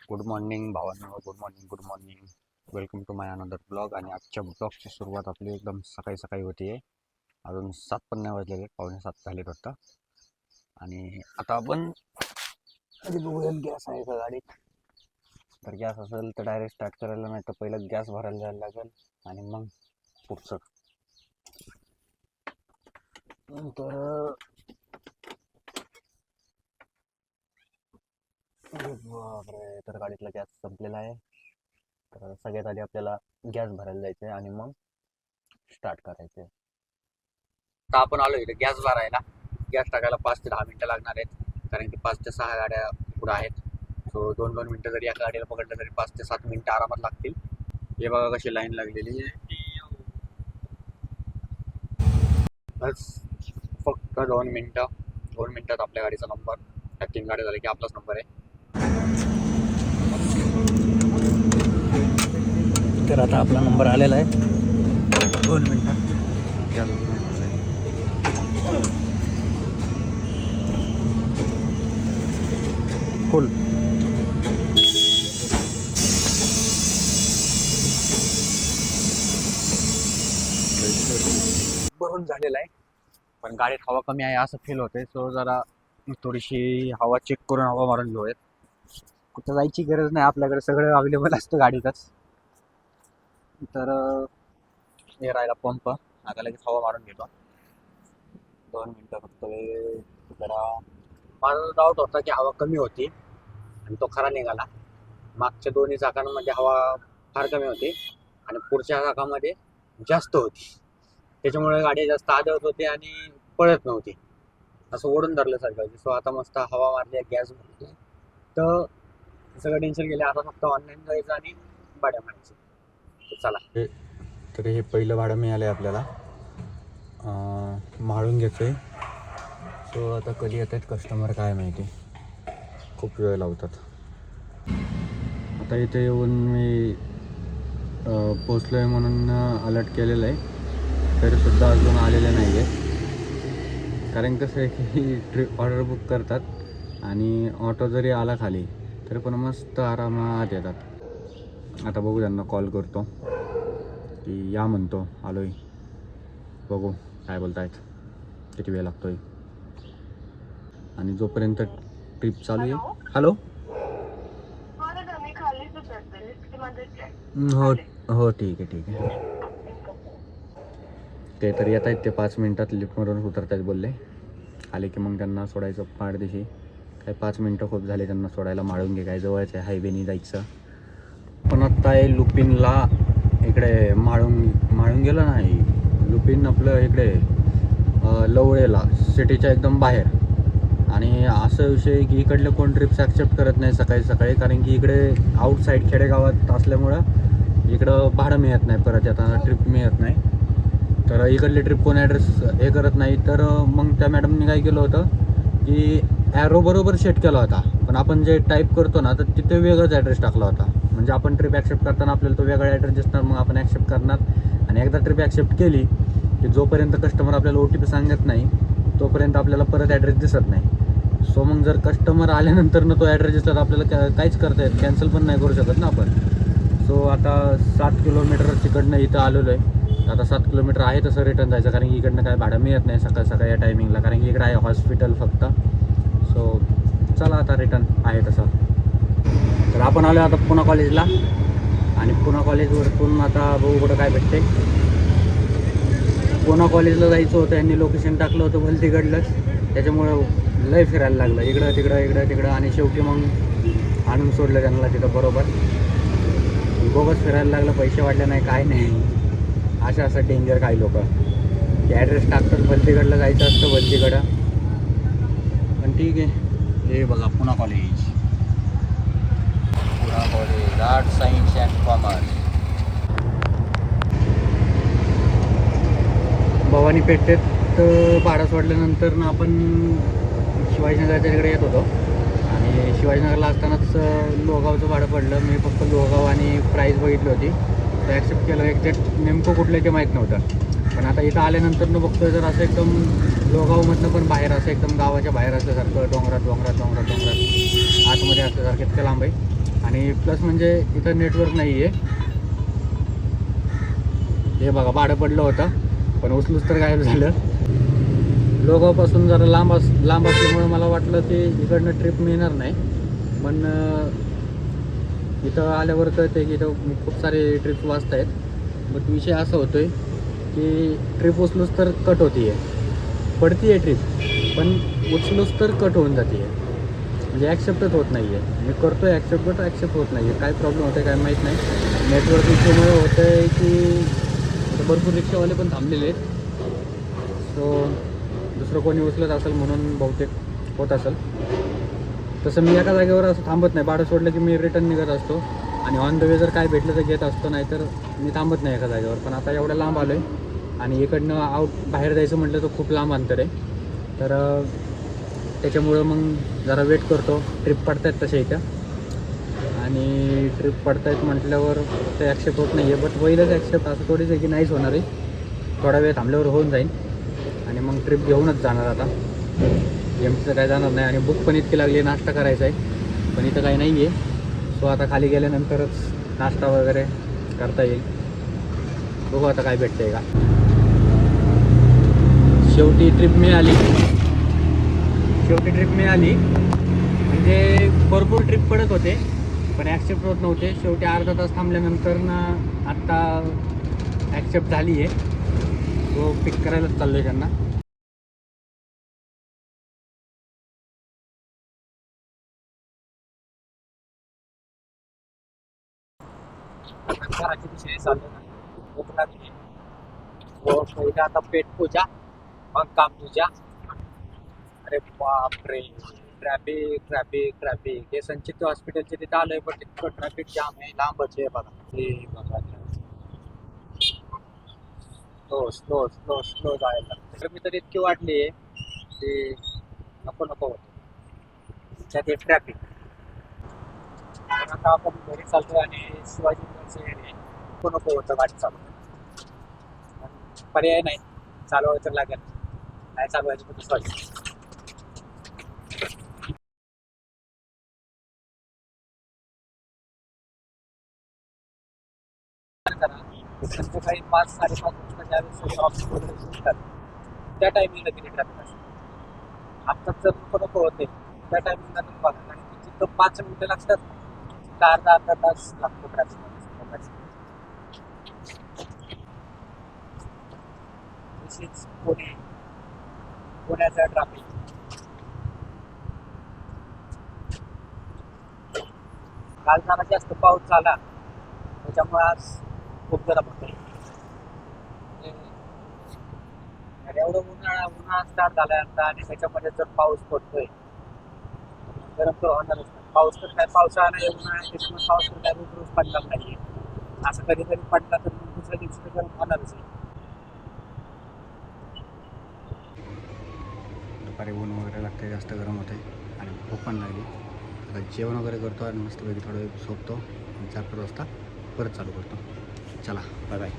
Good morning भावांनो, good morning, good morning. Welcome to my another blog. आणि आजच्या ब्लॉगची सुरुवात आपली एकदम सकाळी सकाळी होती आहे. अजून 7 पण नाही वाजलेले, 6:45 झालेत वाटतं. आणि आता आपण आधी बघूया गॅस आहे का गाडीत. तर गॅस असेल तर डायरेक्ट स्टार्ट करायला, नाही तर पहिलं गॅस भरायला जायला लागेल आणि मग पुढचं. तर बापरे, तर गाडीतला गॅस संपलेला आहे. तर सगळ्यात आधी आपल्याला गॅस भरायला जायचं आहे आणि मग स्टार्ट करायचं आहे. आता आपण आलो इथे गॅस भरायला. गॅस टाकायला 5 ते 10 मिनिटं लागणार आहेत, कारण की 5 ते 6 गाड्या पुढे आहेत. सो 2-2 मिनिटं जरी एका गाडीला पकडलं तरी 5 ते 7 मिनिटं आरामात लागतील. हे बघा कशी लाईन लागलेली आहे. बस फक्त 2 मिनिटात आपल्या गाडीचा नंबर, त्या 3 गाड्या झाल्या की आपलाच नंबर आहे. तर आता आपला नंबर आलेला आहे. 2 मिनिटात फुल भरून झालेला आहे, पण गाडीत हवा कमी आहे असं फील होते. सो जरा थोडीशी हवा चेक करून हवा मारून घेऊयात. कुठं जायची गरज नाही, आपल्याकडे सगळं अवेलेबल असतं गाडीतच. तर हे राहिला पंप. आता लगेच हवा मारून घेतो. 2 मिनिटं फक्त वेळ. जरा माझा डाऊट होता की हवा कमी होती आणि तो खरा निघाला. मागच्या दोन्ही चाकांमध्ये हवा फार कमी होती आणि पुढच्या चाकामध्ये जास्त होती. त्याच्यामुळे गाडी जास्त आदळत होती आणि पळत नव्हती, असं ओढून धरलं सारखं. सो आता मस्त हवा मारली, गॅस भरली, तर सगळं टेन्शन गेले. आता फक्त ऑनलाईन जायचं आणि भाड्या मारायचं. तर चला. तर हे पहिलं भाडं मिळालं आहे आपल्याला. माळून घेतो आहे. सो आता कधी येत आहेत कस्टमर काय माहिती, खूप वेळ लावतात. आता इथे येऊन मी पोचलो आहे म्हणून अलर्ट केलेलं आहे, तरीसुद्धा अजून आलेले नाही आहे. कारण कसं आहे की ट्रिप ऑर्डर बुक करतात आणि ऑटो जरी आला खाली तरी पण मस्त आरामात येतात. आता बघू, त्यांना कॉल करतो की या म्हणतो, आलो आहे, बघू काय बोलत आहेत, किती वेळ लागतो आहे. आणि जोपर्यंत ट्रिप चालू आहे. हॅलो. हो हो, ठीक आहे ठीक आहे. ते तर येत आहेत, ते 5 मिनिटात लिफ्टमधून उतरत आहेत बोलले. आले की मग त्यांना सोडायचं पाठदिशी. काय 5 मिनटं खूप झाले त्यांना सोडायला. माळून घे काय जवळच आहे, हायवेनी जायचं. पण आत्ता आहे लुपिनला, इकडे माळून गेलं नाही. लुपिन आपलं इकडे लवळेला, सिटीच्या एकदम बाहेर. आणि असं विषय आहे की इकडले कोण ट्रिप्स ॲक्सेप्ट करत नाही सकाळी सकाळी, कारण की इकडे आउटसाईड खेडेगावात असल्यामुळं इकडं भाडं मिळत नाही, परत येताना ट्रिप मिळत नाही. तर इकडले ट्रिप कोण ॲड्रेस हे करत नाही. तर मग त्या मॅडमने काय केलं होतं की ॲरो बरोबर सेट केला होता, पण आपण जे टाईप करतो ना तर तिथे वेगळाच ॲड्रेस टाकला होता. म्हणजे आपण ट्रिप ॲक्सेप्ट करताना आपल्याला तो वेगळा ॲड्रेस दिसणार, मग आपण ॲक्सेप्ट करणार. आणि एकदा ट्रिप ॲक्सेप्ट केली की जोपर्यंत कस्टमर आपल्याला OTP सांगत नाही तोपर्यंत आपल्याला परत ॲड्रेस दिसत नाही. सो मग जर कस्टमर आल्यानंतर तो ॲड्रेस दिसला तर आपल्याला काहीच करता येत, कॅन्सल पण नाही करू शकत ना आपण. सो आता 7 किलोमीटर तिकडनं इथं आलेलो आहे. आता 7 किलोमीटर आहे तसं रिटर्न जायचं, कारण की इकडनं काय भाडं मिळत नाही सकाळ सकाळ या टायमिंगला, कारण की इकडं आहे हॉस्पिटल फक्त. सो चला आता रिटर्न आहे तसं. तर आपण आलो आता पुणा कॉलेजला, आणि पुणा कॉलेजवरतून आता बघू कुठं काय भेटते. पुणा कॉलेजला जायचं होतं, यांनी लोकेशन टाकलं होतं भलतीकडलंच, त्याच्यामुळं लय फिरायला लागलं इकडं तिकडं इकडं तिकडं. आणि शेवटी मग आणून सोडलं त्यांना तिथं बरोबर. बोगस फिरायला लागलं, पैसे वाटले नाही काय नाही. असं डेंजर काही लोक की ॲड्रेस टाकतात भलतीकडलं जायचं असतं भलतीकडं. पण ठीक आहे. हे बघा Poona college, arts science and commerce. भवानी पेठेत भाडं सोडल्यानंतर ना आपण शिवाजीनगरच्या तिकडे येत होतो. आणि शिवाजीनगरला असतानाच लोहगावचं भाडं पडलं. मी फक्त लोहगाव आणि प्राईस बघितली होती, तर ॲक्सेप्ट केलं. एक्झॅक्ट नेमकं कुठलं ते माहीत नव्हतं. पण आता इथं आल्यानंतर बघतोय तर असं एकदम लोहगावमधनं पण बाहेर, असं एकदम गावाच्या बाहेर असल्यासारखं, डोंगरात आतमध्ये असल्यासारखं, इतकं लांब आहे. आणि प्लस म्हणजे इथं नेटवर्क नाही आहे. हे बघा भाडं पडलं होतं पण उचलूच तर गायब झालं. लोगावपासून जरा लांब असल्यामुळे मला वाटलं की इकडनं ट्रिप मिळणार नाही. पण इथं आल्यावर कळते की इथं खूप सारे ट्रिप्स वाचत आहेत. बट विषय असा होतो आहे की ट्रिप उचलूच तर कट होती आहे, पडती आहे ट्रिप पण उचलूच तर कट होऊन जाते आहे. म्हणजे ॲक्सेप्टच होत नाही आहे. मी करतो आहे ॲक्सेप्ट बट ॲक्सेप्ट होत नाही आहे. काय प्रॉब्लेम होतं आहे काय माहीत नाही. नेटवर्क इश्यूमुळे होतं आहे की भरपूर रिक्षावाले पण थांबलेले आहेत. सो दुसरं कोणी उचलत असेल म्हणून बहुतेक होत असेल. तसं मी एका जागेवर असं थांबत नाही. भाडं सोडलं की मी रिटर्न निघत असतो आणि ऑन द वे जर काय भेटलं तर घेत असतो, नाहीतर मी थांबत नाही एका जागेवर. पण आता एवढं लांब आलो आहे आणि इकडनं बाहेर जायचं म्हटलं तर खूप लांब अंतर आहे. तर त्याच्यामुळं मग जरा वेट करतो. ट्रिप पडतायत तसे इथं आणि ट्रिप पडतायत म्हटल्यावर ते ॲक्सेप्ट होत नाही आहे. बट होईलच ॲक्सेप्ट, असं थोडीच आहे की नाहीच होणार आहे. थोडा वेळ थांबल्यावर होऊन जाईल आणि मग ट्रिप घेऊनच जाणार. आता एमटीचं काय जाणार नाही आणि बुक पण इतकी लागली आहे, नाश्ता करायचा आहे पण इथं काही नाही आहे. सो आता खाली गेल्यानंतरच नाश्ता वगैरे करता येईल. बघू आता काय भेटतं आहे का. शेवटी ट्रिप मिळाली. म्हणजे भरपूर ट्रिप पडत होते पण ॲक्सेप्ट होत नव्हते. शेवटी अर्धा तास थांबल्यानंतर ना आत्ता ॲक्सेप्ट झाली आहे. तो पिक करायलाच चाललो आहे त्यांना. घराची विषय चालू ना कोकणात. पहिले आता पेट पूजा मग काम तुझ्या. अरे बापरे, ट्रॅफिक. हे संचित हॉस्पिटलचे तिथं आलंय पण तितकं ट्रॅफिक जाम आहे, लांबच आहे बघा. हे बघा स्लो जायला. गरमी तर इतकी वाढली आहे की नको होतं. त्यात हे ट्रॅफिक. आता आपण घरी चालतो आणि शिवाजीनगरचे नको होतं गाडी चालू. पर्याय नाही, चालवायचं तर लागेल. नाही चालवायचं तर दुसरं. संध्याकाळी 5-5:30 वाजता ज्यावेळेस सगळे ऑफिस वगैरे सुटतात त्या टायमिंगला किती ट्रॅफिक असतं. आत्ताच जर नको होते त्या टायमिंगला तर बघा आणि तिथं 5 मिनिटं लागतात, तिथं अर्धा तास लागतो ट्रॅफिक. तशीच पुण्याचा ट्रॅफिक. काल जरा जास्त पाऊस झाला त्याच्यामुळे आज खूप जरा पडतोय. आणि एवढं उन्हाळा स्टार्ट झालाय आता आणि त्याच्यामध्ये जर पाऊस पडतोय गरम तर होणारच नाही. पाऊस तर काय पावसाळा नाही, उन्हाळा आहे त्याच्यामुळे पाऊस तर काय रोज पडणार नाहीये. असं कधीतरी पडला तर मग दुसऱ्या दिवशी तर गरम होणारच आहे. दुपारी ऊन वगैरे लागते, जास्त गरम होते आणि भूक पण लागली. आता जेवण वगैरे करतो आणि मस्तपैकी थोडं झोपतो आणि 4-5 वाजता परत चालू करतो. चला बाय बाय.